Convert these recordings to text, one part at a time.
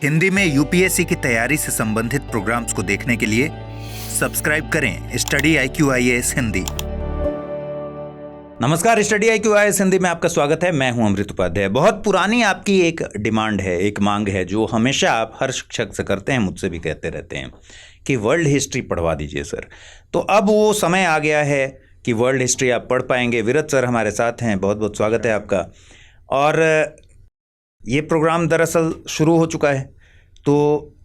हिंदी में यूपीएससी की तैयारी से संबंधित प्रोग्राम्स को देखने के लिए सब्सक्राइब करें स्टडी IQ-IAS हिंदी। नमस्कार, स्टडी IQ-IAS हिंदी में आपका स्वागत है। मैं हूं अमृत उपाध्याय। बहुत पुरानी आपकी एक डिमांड है, एक मांग है जो हमेशा आप हर शिक्षक से करते हैं, मुझसे भी कहते रहते हैं कि वर्ल्ड हिस्ट्री पढ़वा दीजिए सर। तो अब वो समय आ गया है कि वर्ल्ड हिस्ट्री आप पढ़ पाएंगे। विरत सर हमारे साथ हैं, बहुत बहुत स्वागत है आपका। और ये प्रोग्राम दरअसल शुरू हो चुका है, तो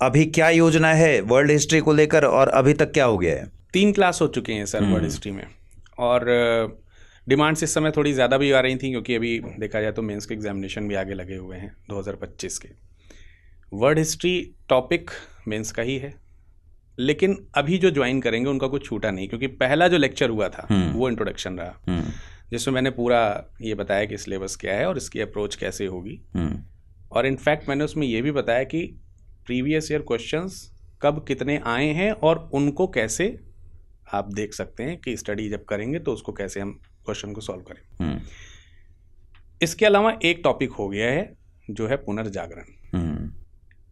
अभी क्या योजना है वर्ल्ड हिस्ट्री को लेकर और अभी तक क्या हो गया है? 3 क्लास हो चुके हैं सर वर्ल्ड हिस्ट्री में, और डिमांड्स इस समय थोड़ी ज़्यादा भी आ रही थी क्योंकि अभी देखा जाए तो मेंस के एग्जामिनेशन भी आगे लगे हुए हैं 2025 के। वर्ल्ड हिस्ट्री टॉपिक मेंस का ही है, लेकिन अभी जो ज्वाइन करेंगे उनका कुछ छूटा नहीं, क्योंकि पहला जो लेक्चर हुआ था वो इंट्रोडक्शन रहा, जिसमें मैंने पूरा ये बताया कि सिलेबस क्या है और इसकी अप्रोच कैसे होगी। और इनफैक्ट मैंने उसमें ये भी बताया कि प्रीवियस ईयर क्वेश्चंस कब कितने आए हैं और उनको कैसे आप देख सकते हैं कि स्टडी जब करेंगे तो उसको कैसे हम क्वेश्चन को सॉल्व करें। इसके अलावा एक टॉपिक हो गया है जो है पुनर्जागरण।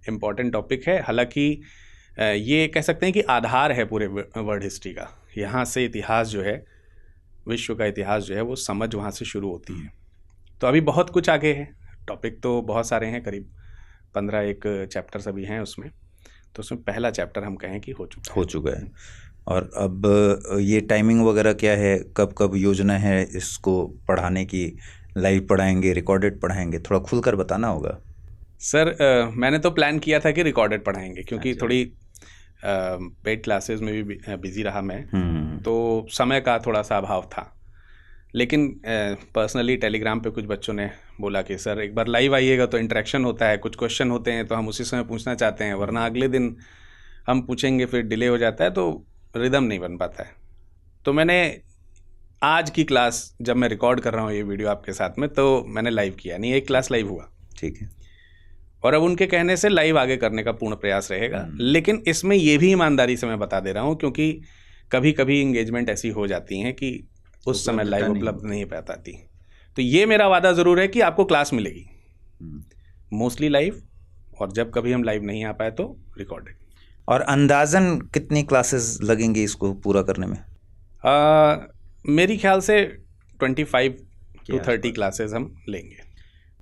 इम्पॉर्टेंट टॉपिक है, हालांकि ये कह सकते हैं कि आधार है पूरे वर्ल्ड हिस्ट्री का। यहाँ से इतिहास जो है, विश्व का इतिहास जो है, वो समझ वहाँ से शुरू होती है। तो अभी बहुत कुछ आगे है, टॉपिक तो बहुत सारे हैं, करीब 15 एक चैप्टर्स अभी हैं उसमें। तो उसमें पहला चैप्टर हम कहें कि हो चुका है। और अब ये टाइमिंग वगैरह क्या है, कब कब योजना है इसको पढ़ाने की? लाइव पढ़ाएंगे, रिकॉर्डेड पढ़ाएंगे? थोड़ा खुलकर बताना होगा सर। मैंने तो प्लान किया था कि रिकॉर्डेड पढ़ाएंगे, क्योंकि थोड़ी पेड क्लासेस में भी बिजी रहा मैं, तो समय का थोड़ा सा अभाव था। लेकिन पर्सनली टेलीग्राम पे कुछ बच्चों ने बोला कि सर एक बार लाइव आइएगा तो इंटरेक्शन होता है, कुछ क्वेश्चन होते हैं तो हम उसी समय पूछना चाहते हैं, वरना अगले दिन हम पूछेंगे फिर डिले हो जाता है तो रिदम नहीं बन पाता है। तो मैंने आज की क्लास, जब मैं रिकॉर्ड कर रहा हूँ ये वीडियो आपके साथ में, तो मैंने लाइव किया नहीं, एक क्लास लाइव हुआ। ठीक है। और अब उनके कहने से लाइव आगे करने का पूर्ण प्रयास रहेगा। लेकिन इसमें ये भी ईमानदारी से मैं बता दे रहा हूँ, क्योंकि कभी कभी इंगेजमेंट ऐसी हो जाती हैं कि उस समय लाइव उपलब्ध नहीं पा पाती। तो ये मेरा वादा ज़रूर है कि आपको क्लास मिलेगी, मोस्टली लाइव, और जब कभी हम लाइव नहीं आ पाए तो रिकॉर्डेड। और अंदाजन कितनी क्लासेस लगेंगी इसको पूरा करने में? मेरी ख्याल से 25 to 30 क्लासेस हम लेंगे।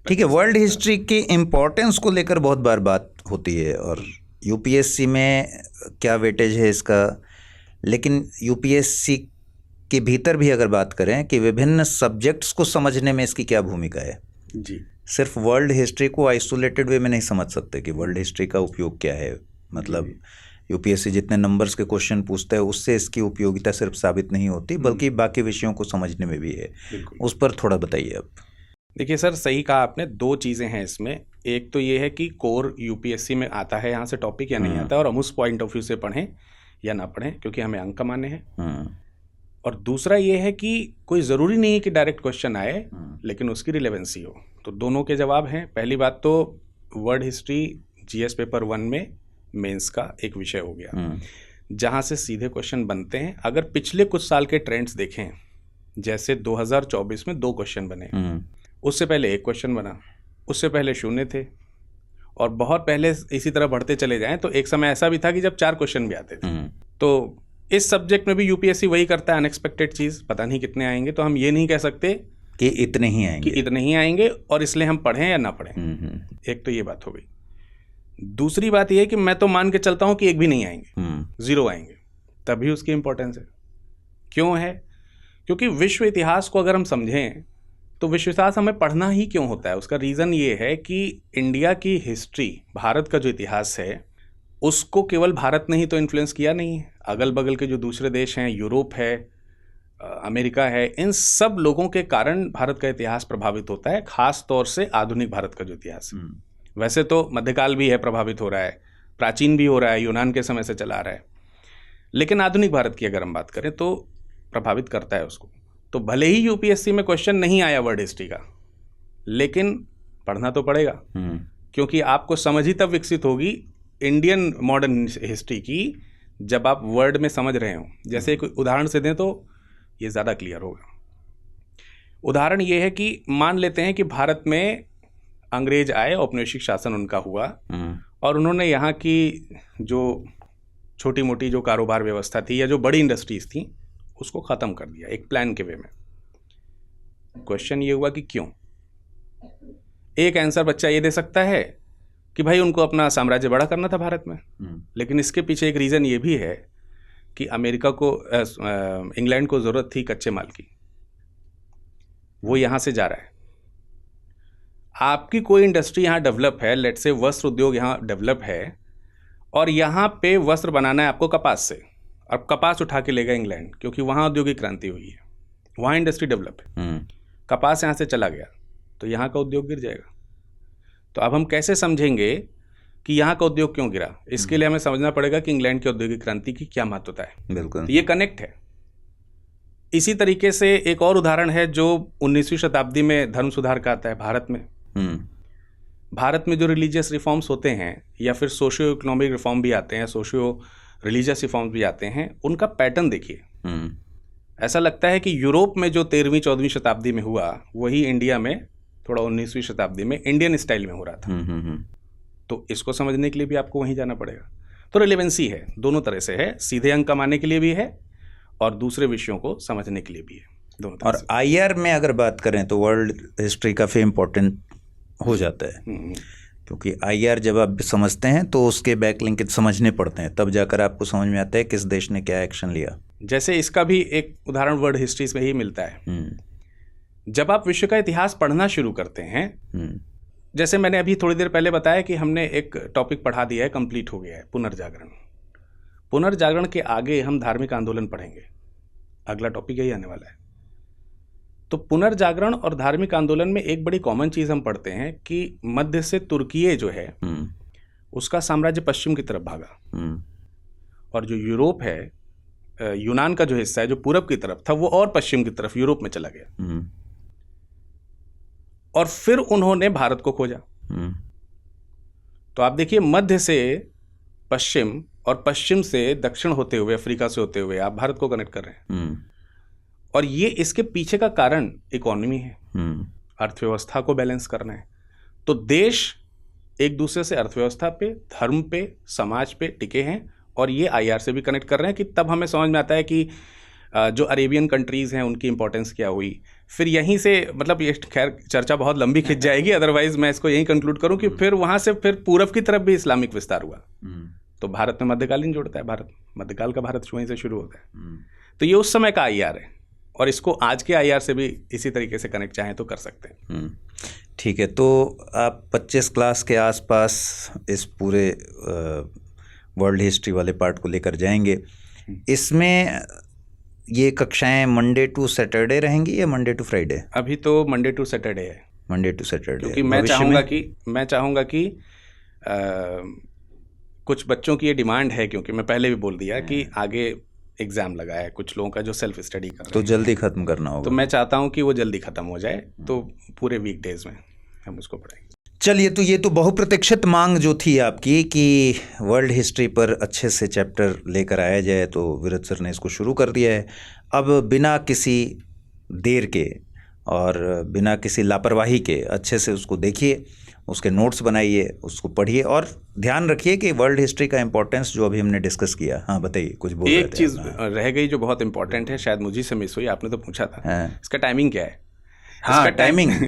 ठीक है। वर्ल्ड हिस्ट्री की इम्पोर्टेंस को लेकर बहुत बार बात होती है, और यूपीएससी में क्या वेटेज है इसका, लेकिन यूपीएससी के भीतर भी अगर बात करें कि विभिन्न सब्जेक्ट्स को समझने में इसकी क्या भूमिका है जी। सिर्फ वर्ल्ड हिस्ट्री को आइसोलेटेड वे में नहीं समझ सकते कि वर्ल्ड हिस्ट्री का उपयोग क्या है। मतलब यूपीएससी जितने नंबर्स के क्वेश्चन पूछता है उससे इसकी उपयोगिता सिर्फ साबित नहीं होती, बल्कि बाकी विषयों को समझने में भी है। उस पर थोड़ा बताइए आप। देखिए सर, सही कहा आपने। 2 चीज़ें हैं इसमें। एक तो ये है कि कोर यूपीएससी में आता है यहाँ से टॉपिक या नहीं आता है, और हम उस पॉइंट ऑफ व्यू से पढ़ें या ना पढ़ें, क्योंकि हमें अंक कमाने हैं। और दूसरा ये है कि कोई ज़रूरी नहीं है कि डायरेक्ट क्वेश्चन आए, लेकिन उसकी रिलेवेंसी हो। तो दोनों के जवाब हैं। पहली बात तो वर्ल्ड हिस्ट्री जीएस पेपर 1 में मेंस का एक विषय हो गया, जहाँ से सीधे क्वेश्चन बनते हैं। अगर पिछले कुछ साल के ट्रेंड्स देखें, जैसे 2024 में 2 क्वेश्चन बने, उससे पहले 1 क्वेश्चन बना, उससे पहले 0 थे, और बहुत पहले इसी तरह बढ़ते चले जाएं तो एक समय ऐसा भी था कि जब 4 क्वेश्चन भी आते थे। तो इस सब्जेक्ट में भी यूपीएससी वही करता है, अनएक्सपेक्टेड चीज़। पता नहीं कितने आएंगे, तो हम ये नहीं कह सकते कि इतने ही आएंगे और इसलिए हम पढ़ें या ना पढ़ें। एक तो ये बात हो गई। दूसरी बात ये है कि मैं तो मान के चलता हूं कि एक भी नहीं आएंगे, 0 आएंगे, तभी उसकी इंपॉर्टेंस है। क्यों है? क्योंकि विश्व इतिहास को अगर हम समझें तो विश्व इतिहास हमें पढ़ना ही क्यों होता है? उसका रीज़न ये है कि इंडिया की हिस्ट्री, भारत का जो इतिहास है, उसको केवल भारत ने ही तो इन्फ्लुएंस किया नहीं है। अगल बगल के जो दूसरे देश हैं, यूरोप है, अमेरिका है, इन सब लोगों के कारण भारत का इतिहास प्रभावित होता है, खास तौर से आधुनिक भारत का जो इतिहास है। वैसे तो मध्यकाल भी है, प्रभावित हो रहा है, प्राचीन भी हो रहा है, यूनान के समय से चला आ रहा है, लेकिन आधुनिक भारत की अगर हम बात करें तो प्रभावित करता है उसको। तो भले ही यूपीएससी में क्वेश्चन नहीं आया वर्ल्ड हिस्ट्री का, लेकिन पढ़ना तो पड़ेगा, क्योंकि आपको समझ ही तब विकसित होगी इंडियन मॉडर्न हिस्ट्री की जब आप वर्ड में समझ रहे हो। जैसे एक उदाहरण से दें तो ये ज़्यादा क्लियर होगा। उदाहरण ये है कि मान लेते हैं कि भारत में अंग्रेज आए, औपनिवेशिक शासन उनका हुआ हम्म, और उन्होंने यहाँ की जो छोटी मोटी जो कारोबार व्यवस्था थी या जो बड़ी इंडस्ट्रीज थी उसको ख़त्म कर दिया एक प्लान के वे में। क्वेश्चन ये हुआ कि क्यों? एक आंसर बच्चा ये दे सकता है कि भाई उनको अपना साम्राज्य बड़ा करना था भारत में, लेकिन इसके पीछे एक रीज़न ये भी है कि अमेरिका को इंग्लैंड को ज़रूरत थी कच्चे माल की, वो यहाँ से जा रहा है। आपकी कोई इंडस्ट्री यहाँ डेवलप है, लेट से वस्त्र उद्योग यहाँ डेवलप है और यहाँ पे वस्त्र बनाना है आपको कपास से, अब कपास उठा के लेगा इंग्लैंड क्योंकि वहाँ औद्योगिक क्रांति हुई है, वहाँ इंडस्ट्री डेवलप है, कपास यहाँ से चला गया तो यहाँ का उद्योग गिर जाएगा। तो अब हम कैसे समझेंगे कि यहाँ का उद्योग क्यों गिरा? इसके लिए हमें समझना पड़ेगा कि इंग्लैंड की औद्योगिक क्रांति की क्या महत्वता है। बिल्कुल, तो ये कनेक्ट है। इसी तरीके से एक और उदाहरण है जो 19वीं शताब्दी में धर्म सुधार का आता है भारत में। भारत में जो रिलीजियस रिफॉर्म्स होते हैं या फिर सोशियो इकोनॉमिक रिफॉर्म भी आते हैं, सोशियो रिलीजियस रिफॉर्म्स भी आते हैं, उनका पैटर्न देखिए। ऐसा लगता है कि यूरोप में जो 13वीं-14वीं शताब्दी में हुआ वही इंडिया में थोड़ा 19वीं शताब्दी में इंडियन स्टाइल में हो रहा था। तो इसको समझने के लिए भी आपको वहीं जाना पड़ेगा। तो रिलेवेंसी है, दोनों तरह से है, सीधे अंक कमाने के लिए भी है और दूसरे विषयों को समझने के लिए भी है, दोनों तरह और से। आईआर में अगर बात करें तो वर्ल्ड हिस्ट्री काफ़ी इम्पोर्टेंट हो जाता है, क्योंकि आईआर जब आप समझते हैं तो उसके बैक लिंकेज समझने पड़ते हैं, तब जाकर आपको समझ में आता है किस देश ने क्या एक्शन लिया। जैसे इसका भी एक उदाहरण वर्ल्ड हिस्ट्री में ही मिलता है। जब आप विश्व का इतिहास पढ़ना शुरू करते हैं, जैसे मैंने अभी थोड़ी देर पहले बताया कि हमने एक टॉपिक पढ़ा दिया है, कंप्लीट हो गया है, पुनर्जागरण। पुनर्जागरण के आगे हम धार्मिक आंदोलन पढ़ेंगे, अगला टॉपिक यही आने वाला है। तो पुनर्जागरण और धार्मिक आंदोलन में एक बड़ी कॉमन चीज़ हम पढ़ते हैं कि मध्य से तुर्की जो है उसका साम्राज्य पश्चिम की तरफ भागा और जो यूरोप है, यूनान का जो हिस्सा है जो पूरब की तरफ था, वो और पश्चिम की तरफ यूरोप में चला गया और फिर उन्होंने भारत को खोजा। तो आप देखिए, मध्य से पश्चिम और पश्चिम से दक्षिण होते हुए, अफ्रीका से होते हुए आप भारत को कनेक्ट कर रहे हैं। और ये इसके पीछे का कारण इकोनॉमी है, अर्थव्यवस्था को बैलेंस करना है। तो देश एक दूसरे से अर्थव्यवस्था पे, धर्म पे, समाज पे टिके हैं और ये आईआर से भी कनेक्ट कर रहे हैं कि तब हमें समझ में आता है कि जो अरेबियन कंट्रीज़ हैं उनकी इंपॉर्टेंस क्या हुई। फिर यहीं से, मतलब ये खैर चर्चा बहुत लंबी खिंच जाएगी, अदरवाइज मैं इसको यहीं कंक्लूड करूं कि फिर वहाँ से फिर पूरब की तरफ भी इस्लामिक विस्तार हुआ। तो भारत में मध्यकालीन जुड़ता है, भारत मध्यकाल का भारत वहीं से शुरू होता है। तो ये उस समय का आईआर है और इसको आज के आईआर से भी इसी तरीके से कनेक्ट चाहें तो कर सकते हैं। ठीक है, तो आप 25 क्लास के आसपास इस पूरे वर्ल्ड हिस्ट्री वाले पार्ट को लेकर जाएंगे। इसमें ये कक्षाएं मंडे टू सैटरडे रहेंगी या मंडे टू फ्राइडे? अभी तो मंडे टू सैटरडे है, मंडे टू सैटरडे, क्योंकि मैं चाहूँगा कि कुछ बच्चों की ये डिमांड है, क्योंकि मैं पहले भी बोल दिया कि आगे एग्ज़ाम लगा है कुछ लोगों का जो सेल्फ स्टडी कर रहे हैं, तो जल्दी ख़त्म करना होगा। तो मैं चाहता हूँ कि वो जल्दी ख़त्म हो जाए, तो पूरे वीकडेज में हम उसको पढ़ाएंगे। चलिए, तो ये तो बहुप्रतीक्षित मांग जो थी आपकी कि वर्ल्ड हिस्ट्री पर अच्छे से चैप्टर लेकर आया जाए, तो विरत सर ने इसको शुरू कर दिया है। अब बिना किसी देर के और बिना किसी लापरवाही के अच्छे से उसको देखिए, उसके नोट्स बनाइए, उसको पढ़िए और ध्यान रखिए कि वर्ल्ड हिस्ट्री का इंपॉर्टेंस जो अभी हमने डिस्कस किया। हाँ बताइए, कुछ बोल रहे थे। एक चीज़ रह गई जो बहुत इंपॉर्टेंट है, शायद मुझे से मिस हुई, आपने तो पूछा था। इसका टाइमिंग क्या है? हाँ,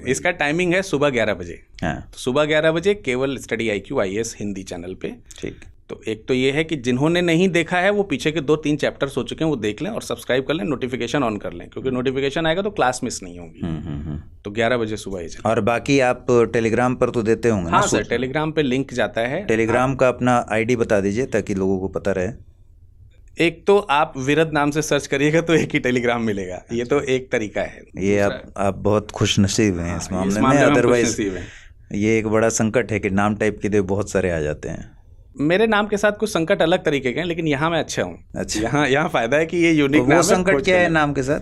इसका टाइमिंग है सुबह 11 बजे। हाँ, तो सुबह 11 बजे केवल study IQ IAS Hindi channel पे। ठीक। तो एक तो ये है कि जिन्होंने नहीं देखा है वो पीछे के 2-3 चैप्टर्स हो चुके हैं, वो देख लें और सब्सक्राइब कर लें, नोटिफिकेशन ऑन कर लें, क्योंकि नोटिफिकेशन आएगा तो क्लास मिस नहीं होगी। तो 11 बजे सुबह ही चलें। और बाकी आप टेलीग्राम पर तो देते होंगे ना? हाँ सर, टेलीग्राम पे लिंक जाता है। टेलीग्राम का अपना ID बता दीजिए ताकि लोगों को पता रहे। एक तो आप विरद नाम से सर्च करिएगा तो एक ही टेलीग्राम मिलेगा, ये तो एक तरीका है। ये आप बहुत खुश नसीब हैं इस मामले में, अदरवाइज ये एक बड़ा संकट है कि नाम टाइप के बहुत सारे आ जाते हैं। मेरे नाम के साथ कुछ संकट अलग तरीके के हैं, लेकिन यहाँ मैं अच्छा हूँ। अच्छा, यहाँ फायदा है कि ये यूनिक नाम है। वो संकट क्या है नाम के साथ?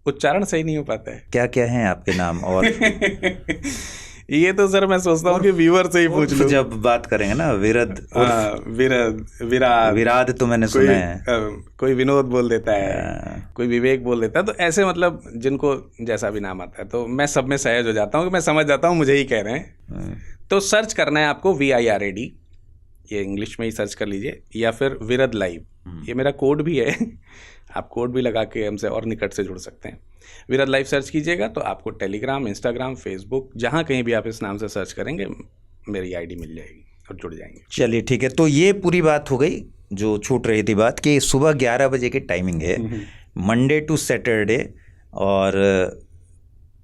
उच्चारण सही नहीं हो पाता है। क्या क्या है आपके नाम? और ये तो सर मैं सोचता हूँ कि व्यूअर से ही पूछ लूँ। जब बात करेंगे ना विरद विराट विराद तो मैंने सुना है, कोई विनोद बोल देता है, कोई विवेक बोल देता है, तो ऐसे मतलब जिनको जैसा भी नाम आता है तो मैं सब में सहज हो जाता हूँ कि मैं समझ जाता हूँ मुझे ही कह रहे हैं। तो सर्च करना है आपको VIRAD, ये इंग्लिश में ही सर्च कर लीजिए, या फिर विरद लाइव, ये मेरा कोड भी है आप कोड भी लगा के हमसे और निकट से जुड़ सकते हैं। विरद लाइव सर्च कीजिएगा तो आपको टेलीग्राम, इंस्टाग्राम, फेसबुक, जहाँ कहीं भी आप इस नाम से सर्च करेंगे मेरी आईडी मिल जाएगी और जुड़ जाएंगे। चलिए ठीक है, तो ये पूरी बात हो गई जो छूट रही थी बात, कि सुबह 11 बजे की टाइमिंग है, मंडे टू सैटरडे, और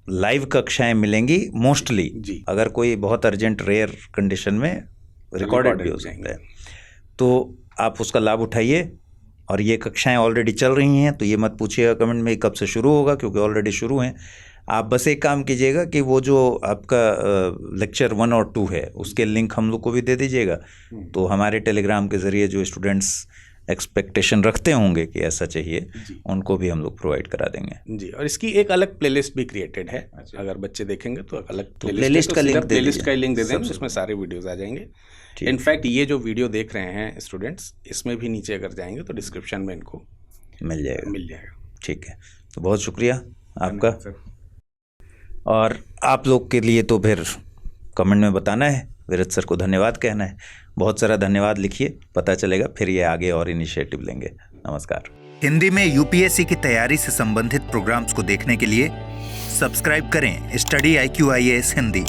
लाइव कक्षाएं मिलेंगी मोस्टली। अगर कोई बहुत अर्जेंट रेयर कंडीशन में रिकॉर्डेड भी हो सकता है, तो आप उसका लाभ उठाइए। और ये कक्षाएं ऑलरेडी चल रही हैं, तो ये मत पूछिएगा कमेंट में कब से शुरू होगा, क्योंकि ऑलरेडी शुरू हैं। आप बस एक काम कीजिएगा कि वो जो आपका लेक्चर 1 और 2 है उसके लिंक हम लोग को भी दे दीजिएगा, तो हमारे टेलीग्राम के ज़रिए जो स्टूडेंट्स एक्सपेक्टेशन रखते होंगे कि ऐसा चाहिए, उनको भी हम लोग प्रोवाइड करा देंगे जी। और इसकी एक अलग प्लेलिस्ट भी क्रिएटेड है, अगर बच्चे देखेंगे तो अलग प्लेलिस्ट का लिंक दे देंगे, उसमें सारे वीडियोज़ आ जाएंगे। इनफैक्ट ये जो वीडियो देख रहे हैं स्टूडेंट्स, इसमें भी नीचे अगर जाएंगे तो डिस्क्रिप्शन में इनको मिल जाएगा। ठीक है, तो बहुत शुक्रिया आपका। और आप लोग के लिए तो फिर कमेंट में बताना है, विरद सर को धन्यवाद कहना है, बहुत सारा धन्यवाद लिखिए, पता चलेगा, फिर ये आगे और इनिशिएटिव लेंगे। नमस्कार। हिंदी में UPSC की तैयारी से संबंधित प्रोग्राम्स को देखने के लिए सब्सक्राइब करें स्टडी IQ IAS हिंदी।